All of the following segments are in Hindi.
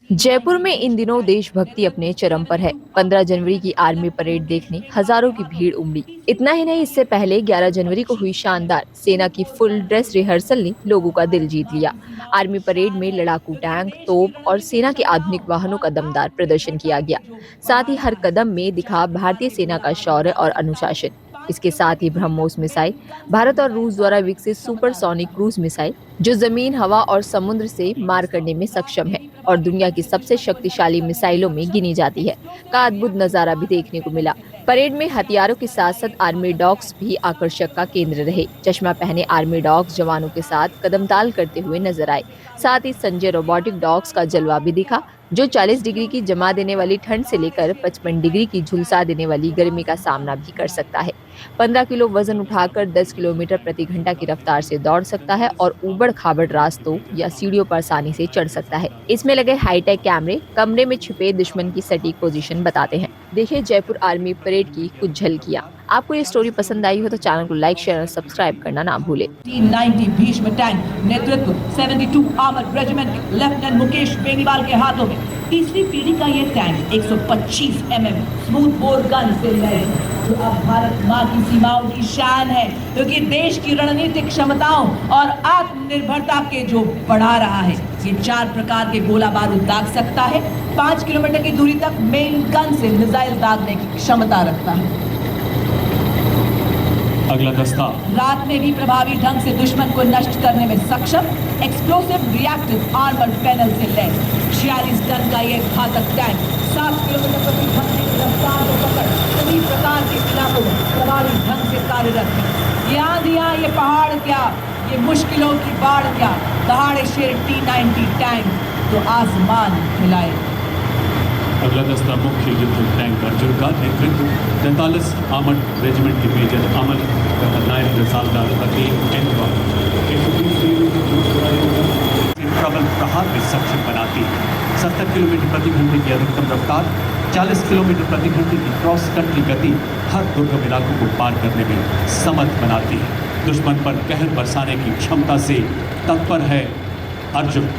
जयपुर में इन दिनों देशभक्ति अपने चरम पर है। 15 जनवरी की आर्मी परेड देखने हजारों की भीड़ उमड़ी। इतना ही नहीं, इससे पहले 11 जनवरी को हुई शानदार सेना की फुल ड्रेस रिहर्सल ने लोगों का दिल जीत लिया। आर्मी परेड में लड़ाकू टैंक, तोप और सेना के आधुनिक वाहनों का दमदार प्रदर्शन किया गया। साथ ही हर कदम में दिखा भारतीय सेना का शौर्य और अनुशासन। इसके साथ ही ब्रह्मोस मिसाइल, भारत और रूस द्वारा विकसित सुपरसोनिक क्रूज मिसाइल, जो जमीन, हवा और समुद्र से मार करने में सक्षम है और दुनिया की सबसे शक्तिशाली मिसाइलों में गिनी जाती है, का अद्भुत नजारा भी देखने को मिला। परेड में हथियारों के साथ साथ आर्मी डॉग्स भी आकर्षक का केंद्र रहे। चश्मा पहने आर्मी डॉग्स जवानों के साथ कदमताल करते हुए नजर आए। साथ ही संजय रोबोटिक डॉग्स का जलवा भी दिखा, जो 40 डिग्री की जमा देने वाली ठंड से लेकर 55 डिग्री की झुलसा देने वाली गर्मी का सामना भी कर सकता है। 15 किलो वजन उठाकर 10 किलोमीटर प्रति घंटा की रफ्तार से दौड़ सकता है और ऊबड़ खाबड़ रास्तों या सीढ़ियों पर आसानी से चढ़ सकता है। इसमें लगे हाईटेक कैमरे कमरे में छिपे दुश्मन की सटीक पोजीशन बताते हैं। देखिए जयपुर आर्मी परेड की कुछ झलकियां। आपको ये स्टोरी पसंद आई हो तो चैनल को लाइक, शेयर और सब्सक्राइब करना ना भूले। 1990 भीष्म टैंक नेतृत्व 72 armoured regiment lieutenant Mukesh Beniwal के हाथों में तीसरी पीढ़ी का ये टैंक 125 स्मूथ बोर गन से लैस, जो अब भारत माँ की सीमाओं की शान है, क्योंकि देश की रणनीतिक क्षमताओं और आत्मनिर्भरता के जो बढ़ा रहा है। ये 4 प्रकार के गोला बारूद दाग सकता है। 5 किलोमीटर की दूरी तक मेन गन से मिसाइल दागने की क्षमता रखता है। अगला दस्ता रात में भी प्रभावी ढंग से दुश्मन को नष्ट करने में सक्षम एक्सप्लोसिव रिएक्टिव आर्मर पैनल से लैस 46 टन का ये घातक टैंक 7 किलोमीटर प्रति घंटे की रफ्तार को पकड़ सभी प्रकार के इलाकों में प्रभावी ढंग से कार्यरत है। ये आंधियां, ये पहाड़ क्या, ये मुश्किलों की बाढ़ क्या, दहाड़े शेर T-90 टैंक तो आसमान हिलाए। अगला दस्ता मुख्य युद्ध टैंक अर्जुन का नेतृत्व 43 आर्मर्ड रेजिमेंट के मेजर अमन नायक रसालदार प्रबल प्रहार में सक्षम बनाती है। 70 किलोमीटर प्रति घंटे की अधिकतम रफ्तार, 40 किलोमीटर प्रति घंटे की क्रॉस कंट्री गति हर दुर्गम इलाकों को पार करने में समर्थ बनाती है। दुश्मन पर कहर बरसाने की क्षमता से तत्पर है Arjun.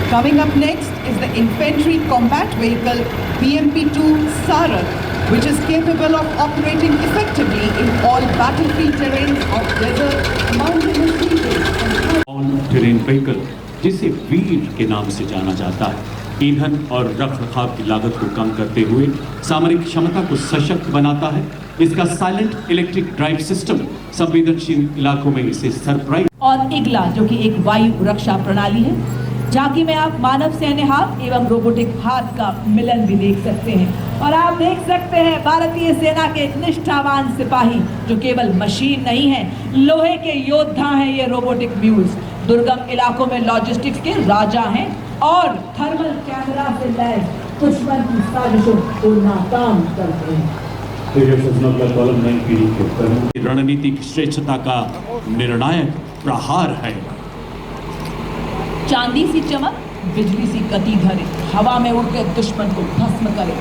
Coming up next is the infantry combat vehicle BMP-2 Sarat, which is capable of operating effectively in all battlefield terrains of desert, mountainous regions. All-terrain vehicle, जिसे वीर के नाम से जाना जाता है, ईंधन और रखरखाव की लागत को कम करते हुए सामरिक क्षमता को सशक्त बनाता है। इसका साइलेंट इलेक्ट्रिक ड्राइव सिस्टम संवेदनशील इलाकों में इसे सरप्राइज और इगला, जो कि एक वायु रक्षा प्रणाली है। झांकी में आप मानव सैन्य हाथ एवं रोबोटिक हाथ का मिलन भी देख सकते हैं। और आप देख सकते हैं भारतीय सेना के निष्ठावान सिपाही, जो केवल मशीन नहीं है, लोहे के योद्धा हैं। ये रोबोटिक म्यूल्स दुर्गम इलाकों में लॉजिस्टिक्स के राजा हैं और थर्मल कैमरा से लैस दुश्मन की साजिशों को नाकाम करते हैं। रणनीतिक श्रेष्ठता का निर्णायक प्रहार है। चांदी सी चमक, बिजली सी गति धरे, हवा में उड़ते दुश्मन को भस्म करे।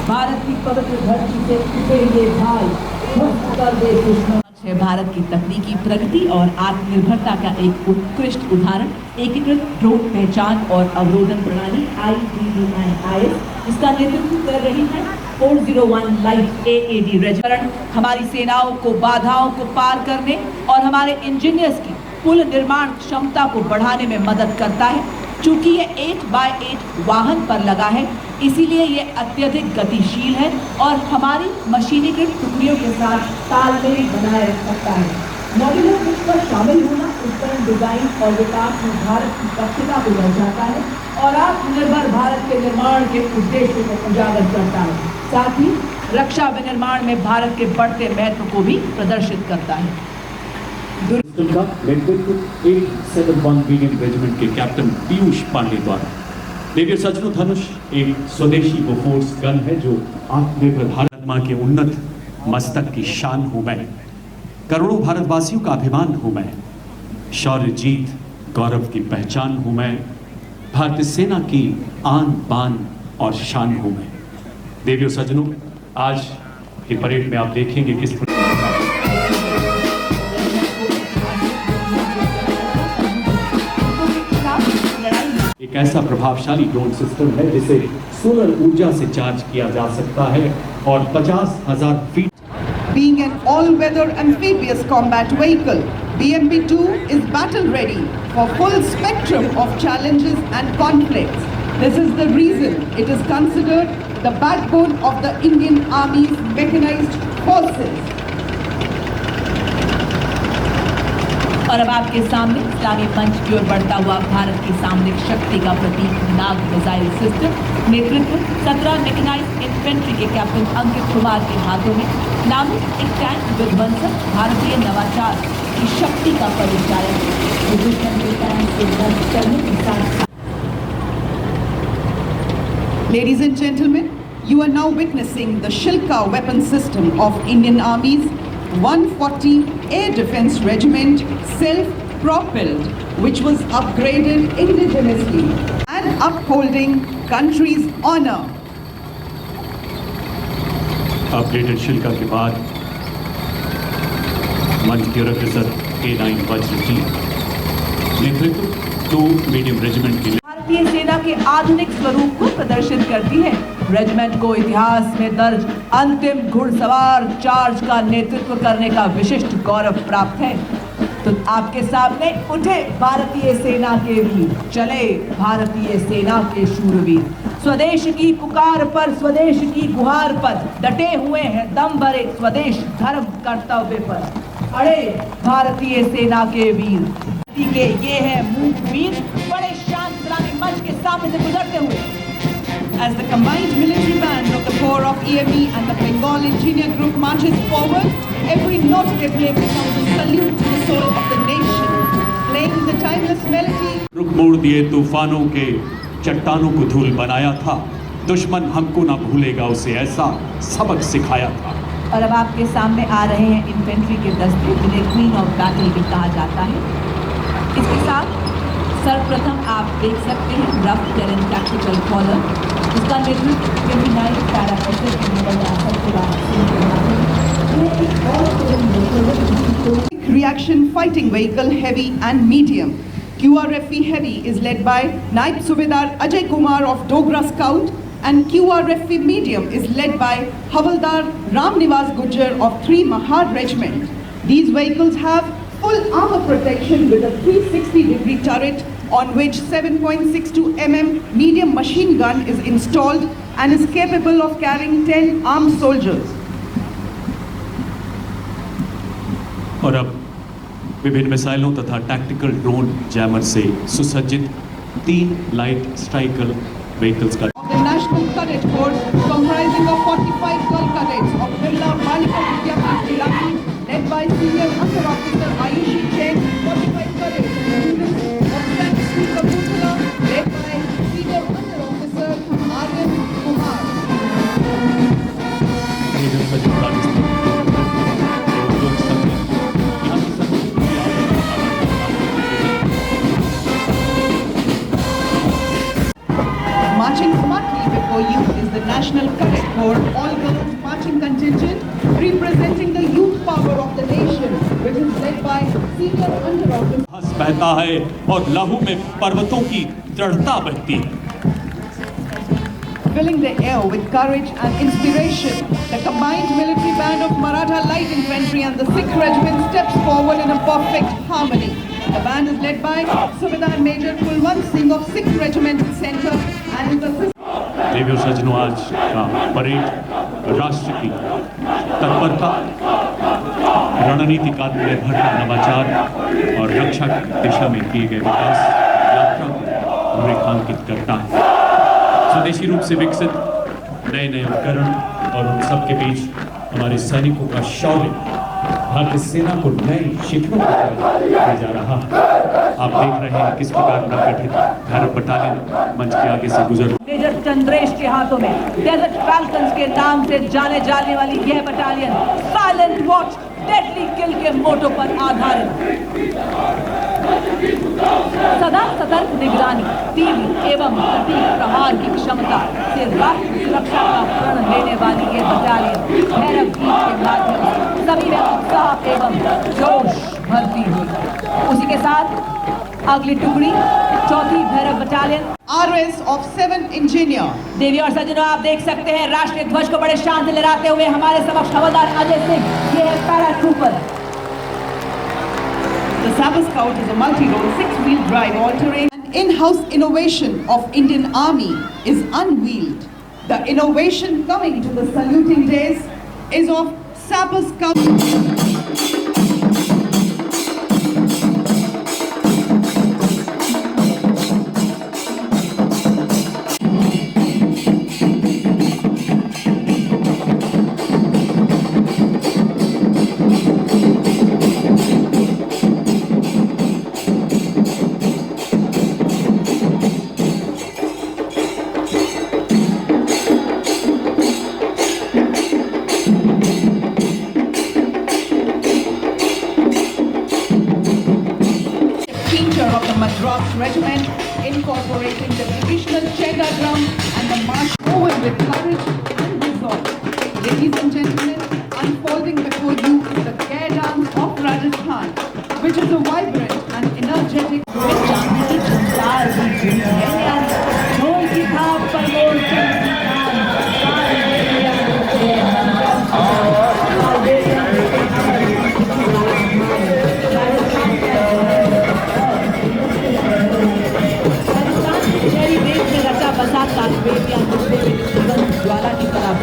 भारत की पवित्र धरती से उठे ये भाई भस्म कर दे दुश्मन। भारत की तकनीकी प्रगति और आत्मनिर्भरता का एक उत्कृष्ट उदाहरण एकीकृत ड्रोन पहचान और अवरोधन प्रणाली IDDIS, जिसका नेतृत्व कर रही है 401 लाइट AAD रेजिमेंट, हमारी सेनाओं को बाधाओं को पार करने और हमारे इंजीनियर्स की पुल निर्माण क्षमता को बढ़ाने में मदद करता है। चूंकि ये 8x8 वाहन पर लगा है, इसीलिए ये अत्यधिक गतिशील है और हमारी मशीनीकृत टुकड़ियों के साथ तालमेल बनाए रख सकता है। मॉड्यूलर किट पर शामिल होना उपकरण डिजाइन और विकास में भारत की दक्षता को दर्शाता है और आत्मनिर्भर भारत के निर्माण के उद्देश्य को उजागर करता है। साथ ही रक्षा विनिर्माण में भारत के बढ़ते महत्व को भी प्रदर्शित करता है। का नेतृत्व 871 बीगन रेजिमेंट के कैप्टन पीयूष पांडे द्वारा। देखिए सचमुच धनुष एक स्वदेशी बोफोर्स गन है, जो आत्मनिर्भर भारत मां के उन्नत मस्तक की शान हूं मैं, करोड़ों भारतवासियों का अभिमान हूं मैं, शौर्य जीत गौरव की पहचान हूं मैं, भारतीय सेना की आन बान और शान हूं मैं। देवियों सज्जनों, आज की परेड में आप देखेंगे किस एक ऐसा प्रभावशाली ड्रोन सिस्टम है जिसे सोलर ऊर्जा से चार्ज किया जा सकता है और 50,000 feet. Being an all-weather amphibious combat vehicle, BMP-2 is battle-ready for full spectrum of challenges and conflicts. This is the reason it is considered the backbone of the Indian Army's mechanized forces. और अब आपके सामने इस्लामी मंच की ओर बढ़ता हुआ भारत की सामरिक शक्ति का प्रतीक नाग मिसाइल सिस्टम नेतृत्व 17 मैकेनाइज्ड इन्फेंट्री के कैप्टन अंकित कुमार के हाथों में नामित एक टैंक विध्वंसक भारतीय नवाचार की शक्ति का परिचालन दुश्मन के टैंक को ध्वस्त करने के साथ। Ladies and gentlemen, you are now witnessing the Shilka weapon system of Indian Army's 140 Air Defence Regiment, self-propelled, which was upgraded indigenously and upholding country's honor. Upgraded शिल्का के बाद मंच की ओर अग्रसर K9 वज्र टीम नेतृत्व 2 मीडियम रेजिमेंट की भारतीय सेना के आधुनिक स्वरूप को प्रदर्शित करती है। रेजिमेंट को इतिहास में दर्ज अंतिम घुड़सवार चार्ज का नेतृत्व करने का विशिष्ट गौरव प्राप्त है। तो आपके सामने उठे भारतीय सेना के वीर, चले भारतीय सेना के शूरवीर, स्वदेश की पुकार पर स्वदेश की गुहार पर डटे हुए हैं दम भरे स्वदेश धर्म कर्तव्य पर अड़े भारतीय सेना के वीर के ये है मूक वीर बड़े शान सलामी मंच के सामने से गुजरते हुए। As the combined military band of the Corps of EME and the Bengal Engineer Group marches forward, every note they play becomes a salute to the soul of the nation, playing the timeless melody. रुख मोड़ दिए तूफानों के चट्टानों को धूल बनाया था, दुश्मन हमको ना भूलेगा उसे ऐसा सबक सिखाया था। और अब आपके सामने आ रहे हैं इन्फेंट्री के दस्ते जिन्हें क्वीन ऑफ बैटल भी कहा जाता है। इसके साथ सर्वप्रथम आप देख सकते हैं रफ टेरेन टैक्टिकल कॉलर, इसका नेतृत्व 29 पैरापेसेट Reaction fighting vehicle heavy and medium. QRFE heavy is led by Naib Subedar Ajay Kumar of Dogra Scout, and QRFE medium is led by Havaldar Ram Nivas Gujjar of 3 Mahar Regiment. These vehicles have full armor protection with a 360-degree turret on which 7.62 mm medium machine gun is installed and is capable of carrying 10 armed soldiers. और अब विभिन्न मिसाइलों तथा टैक्टिकल ड्रोन जैमर से सुसज्जित 3 लाइट स्ट्राइकर व्हीकल्स का The National Cadet Corps, comprising of 45 girl cadets of Birla Balika Vidyapeeth Ilaki, led by Senior Under Officer Ayushi Jain, 45 cadets and students of St. School Kapurthala, led by Senior Under Officer Aryan Kumar. Major सचिव राजस्थान लोक संघ यहाँ की संघ Marching smartly before you is the National Cadet Corps all-girls marching contingent representing the youth power of the nation, which is led by Senior Under Officer. हंस बहता है और लहू में पर्वतों की दृढ़ता बहती है। Filling the air with courage and inspiration, the combined military band of Maratha Light Infantry and the 6th Regiment steps forward in a perfect harmony. The band is led by Subedar Major Kulwant Singh of 6th Regiment Center and is assisted. देवियों सजनों, आज का परेड राष्ट्र की तत्परता, रणनीति का निर्भरता, नवाचार और रक्षा दिशा में किए गए विकास यात्रा को रेखांकित करता है। स्वदेशी रूप से विकसित नए नए उपकरण और उन सबके बीच हमारे सैनिकों का शौर्य भारतीय सेना को नए शिखरों पर ले जा रहा है। आप देख रहे हैं किस प्रकार नवगठित भैरव बटालियन मंच के आगे से गुजर। मेजर चंद्रेश के हाथों में डेजर्ट फैल्कन्स के नाम से जाने जाने वाली यह बटालियन साइलेंट वॉच डेडली किल के मोटो पर आधारित सदा सतर्क निगरानी, तीव्र एवं सटीक प्रहार की क्षमता से राष्ट्र सुरक्षा का प्रण लेने वाली ये बटालियन भैरव गीत के माध्यम से सभी में उत्साह एवं जोश भरती हुई। उसी के साथ अगली टुकड़ी चौथी Bhairav battalion. RS of 7 Engineer. देवी और सज्जनों, आप देख सकते हैं राष्ट्रीय ध्वज को बड़े शान से लहराते हुए हमारे समक्ष हवलदार अजय सिंह, ये है paratrooper. The Saber Scout is a multi-role, six-wheel drive all-terrain. An in-house innovation of Indian Army is unveiled. The innovation coming to the saluting days is of Saber Scout. Feature of the Madras Regiment, incorporating the traditional Chega drum and the march woven with courage and resolve. Ladies and gentlemen, unfolding before you is the Gair dance of Rajasthan, which is a vibrant